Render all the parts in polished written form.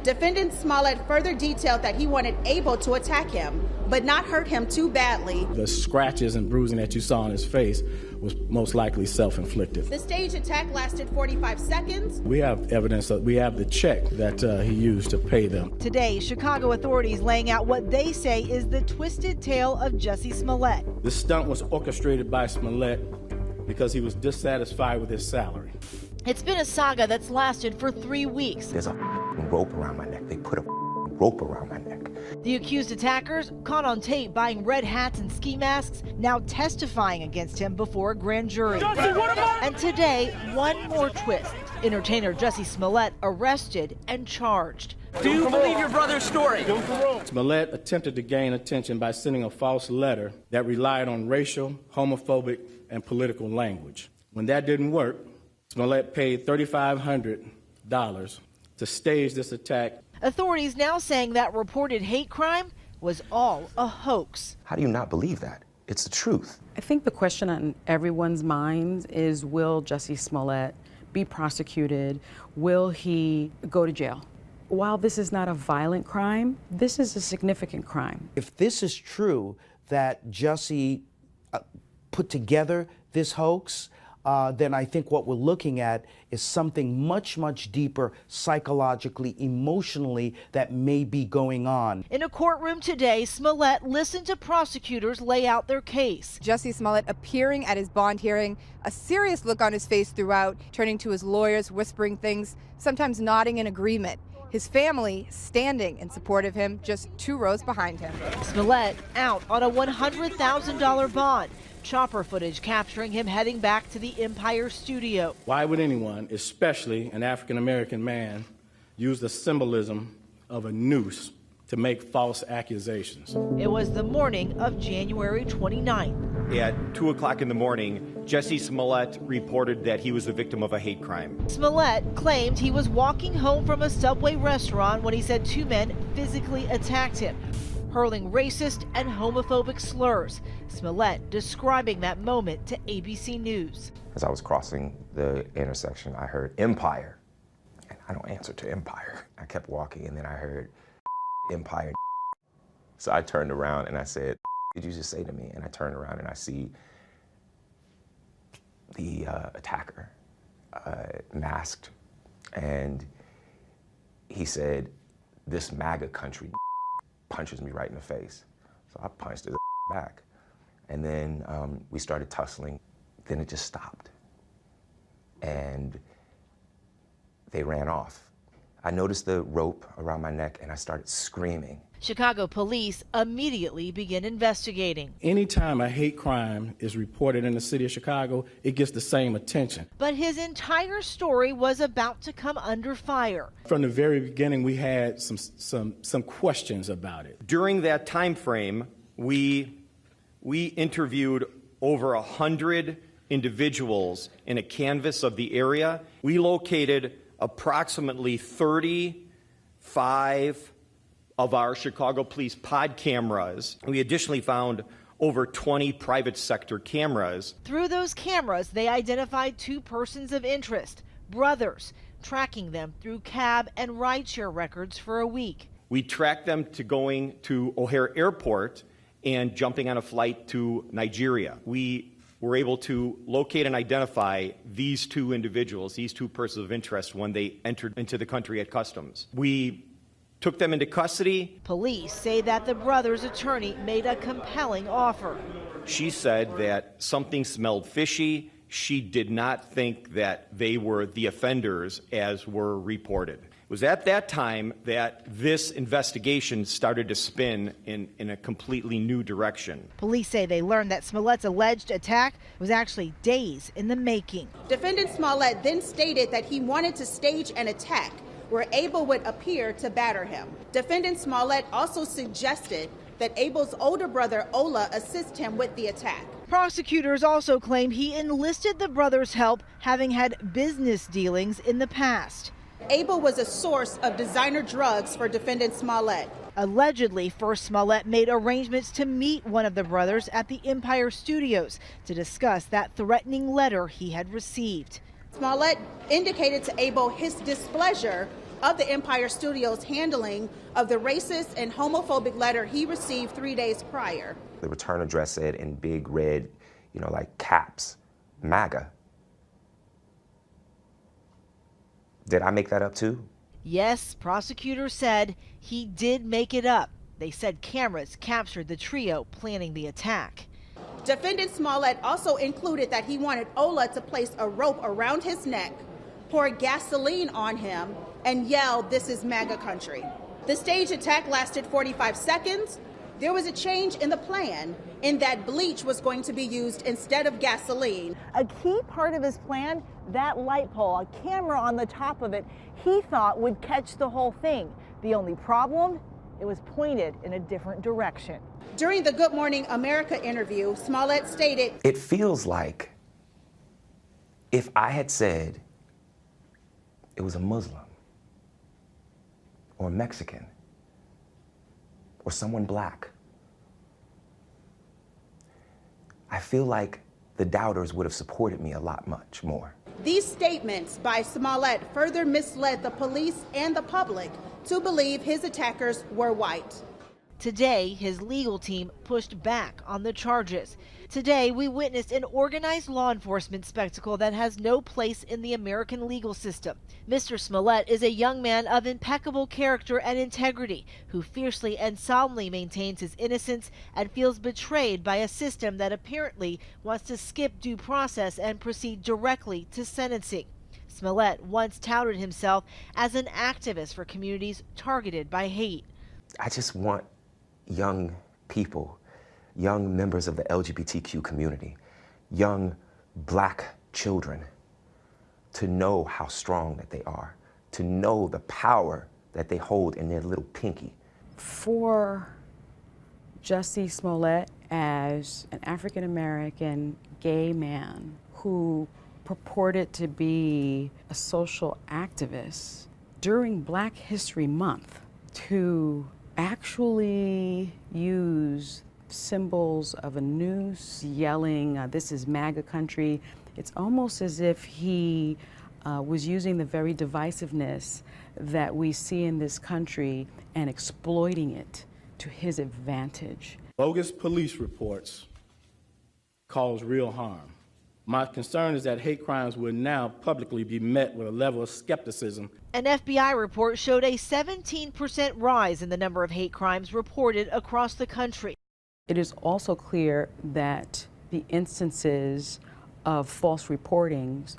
Defendant Smollett further detailed that he wanted Abel to attack him, but not hurt him too badly. The scratches and bruising that you saw on his face was most likely self-inflicted. The staged attack lasted 45 seconds. We have evidence that we have the check that he used to pay them. Today, Chicago authorities laying out what they say is the twisted tale of Jussie Smollett. This stunt was orchestrated by Smollett because he was dissatisfied with his salary. It's been a saga that's lasted for 3 weeks. There's a rope around my neck. They put a rope around my neck. The accused attackers, caught on tape buying red hats and ski masks, now testifying against him before a grand jury. And today, one more twist. Entertainer Jussie Smollett arrested and charged. Do you believe your brother's story? Smollett attempted to gain attention by sending a false letter that relied on racial, homophobic, and political language. When that didn't work, Smollett paid $3,500 to stage this attack. Authorities now saying that reported hate crime was all a hoax. How do you not believe that? It's the truth. I think the question on everyone's minds is, will Jussie Smollett be prosecuted? Will he go to jail? While this is not a violent crime, this is a significant crime. If this is true, that Jussie put together this hoax, then I think what we're looking at is something much, much deeper psychologically, emotionally that may be going on. In a courtroom today, Smollett listened to prosecutors lay out their case. Jussie Smollett appearing at his bond hearing, a serious look on his face throughout, turning to his lawyers, whispering things, sometimes nodding in agreement. His family standing in support of him, just 2 rows behind him. Smollett out on a $100,000 bond. Chopper footage capturing him heading back to the Empire studio. Why would anyone, especially an African-American man, use the symbolism of a noose to make false accusations? It was the morning of January 29th. At 2 o'clock in the morning, Jussie Smollett reported that he was the victim of a hate crime. Smollett claimed he was walking home from a Subway restaurant when he said 2 men physically attacked him, hurling racist and homophobic slurs. Smollett describing that moment to ABC News. As I was crossing the intersection, I heard Empire, and I don't answer to Empire. I kept walking, and then I heard Empire. So I turned around and I said, "Did you just say to me?" And I turned around and I see the attacker masked, and he said, "This MAGA country," punches me right in the face. So I punched his back. And then we started tussling. Then it just stopped. And they ran off. I noticed the rope around my neck and I started screaming. Chicago police immediately begin investigating. Anytime a hate crime is reported in the city of Chicago, it gets the same attention. But his entire story was about to come under fire. From the very beginning, we had some questions about it. During that time frame, we interviewed over 100 individuals in a canvass of the area. We located approximately 35 of our Chicago police pod cameras. We additionally found over 20 private sector cameras. Through those cameras, they identified 2 persons of interest, brothers, tracking them through cab and rideshare records for a week. We tracked them to going to O'Hare Airport and jumping on a flight to Nigeria. We were able to locate and identify these 2 individuals, these 2 persons of interest, when they entered into the country at customs. We took them into custody. Police say that the brother's attorney made a compelling offer. She said that something smelled fishy. She did not think that they were the offenders as were reported. It was at that time that this investigation started to spin in a completely new direction. Police say they learned that Smollett's alleged attack was actually days in the making. Defendant Smollett then stated that he wanted to stage an attack where Abel would appear to batter him. Defendant Smollett also suggested that Abel's older brother, Ola, assist him with the attack. Prosecutors also claim he enlisted the brother's help, having had business dealings in the past. Abel was a source of designer drugs for defendant Smollett. Allegedly, first Smollett made arrangements to meet one of the brothers at the Empire Studios to discuss that threatening letter he had received. Smollett indicated to Abel his displeasure of the Empire Studios' handling of the racist and homophobic letter he received 3 days prior. The return address said in big red, like caps, MAGA. Did I make that up too? Yes, prosecutors said he did make it up. They said cameras captured the trio planning the attack. Defendant Smollett also included that he wanted Ola to place a rope around his neck, pour gasoline on him, and yell, "This is MAGA country." The staged attack lasted 45 seconds. There was a change in the plan in that bleach was going to be used instead of gasoline. A key part of his plan, that light pole, a camera on the top of it, he thought would catch the whole thing. The only problem, it was pointed in a different direction. During the Good Morning America interview, Smollett stated, "It feels like if I had said it was a Muslim or a Mexican or someone black, I feel like the doubters would have supported me a lot much more." These statements by Smollett further misled the police and the public to believe his attackers were white. Today, his legal team pushed back on the charges. Today, we witnessed an organized law enforcement spectacle that has no place in the American legal system. Mr. Smollett is a young man of impeccable character and integrity who fiercely and solemnly maintains his innocence and feels betrayed by a system that apparently wants to skip due process and proceed directly to sentencing. Smollett once touted himself as an activist for communities targeted by hate. I just want young people, young members of the LGBTQ community, young black children to know how strong that they are, to know the power that they hold in their little pinky. For Jussie Smollett, as an African-American gay man who purported to be a social activist during Black History Month, to actually use symbols of a noose, yelling, "This is MAGA country," it's almost as if he was using the very divisiveness that we see in this country and exploiting it to his advantage. Bogus police reports cause real harm. My concern is that hate crimes will now publicly be met with a level of skepticism. An FBI report showed a 17% rise in the number of hate crimes reported across the country. It is also clear that the instances of false reportings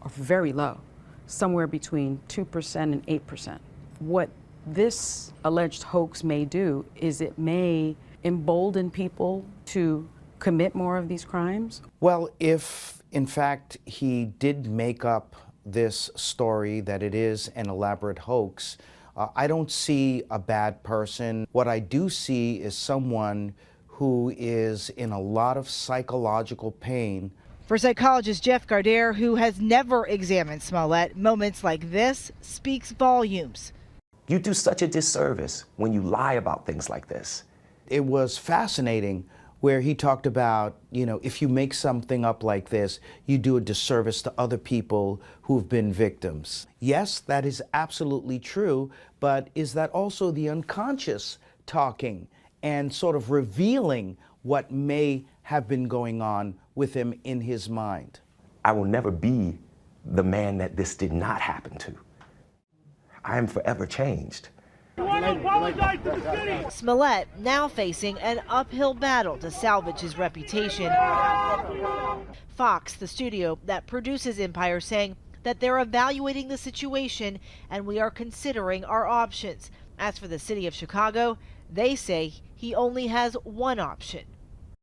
are very low, somewhere between 2% and 8%. What this alleged hoax may do is it may embolden people to commit more of these crimes? Well, if in fact he did make up this story that it is an elaborate hoax, I don't see a bad person. What I do see is someone who is in a lot of psychological pain. For psychologist Jeff Gardere, who has never examined Smollett, moments like this speaks volumes. You do such a disservice when you lie about things like this. It was fascinating where he talked about, if you make something up like this, you do a disservice to other people who've been victims. Yes, that is absolutely true, but is that also the unconscious talking and sort of revealing what may have been going on with him in his mind? I will never be the man that this did not happen to. I am forever changed. Smollett now facing an uphill battle to salvage his reputation. Fox, the studio that produces Empire, saying that they're evaluating the situation and we are considering our options. As for the city of Chicago, they say he only has one option.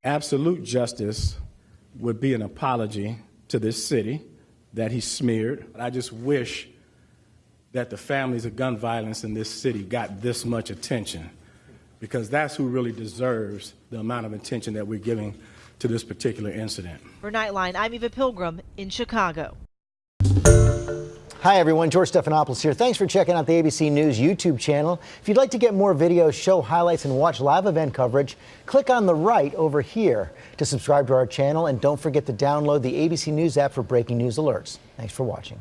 Absolute justice would be an apology to this city that he smeared. I just wish that the families of gun violence in this city got this much attention, because that's who really deserves the amount of attention that we're giving to this particular incident. For Nightline, I'm Eva Pilgrim in Chicago. Hi everyone, George Stephanopoulos here. Thanks for checking out the ABC News YouTube channel. If you'd like to get more videos, show highlights, and watch live event coverage, click on the right over here to subscribe to our channel, and don't forget to download the ABC News app for breaking news alerts. Thanks for watching.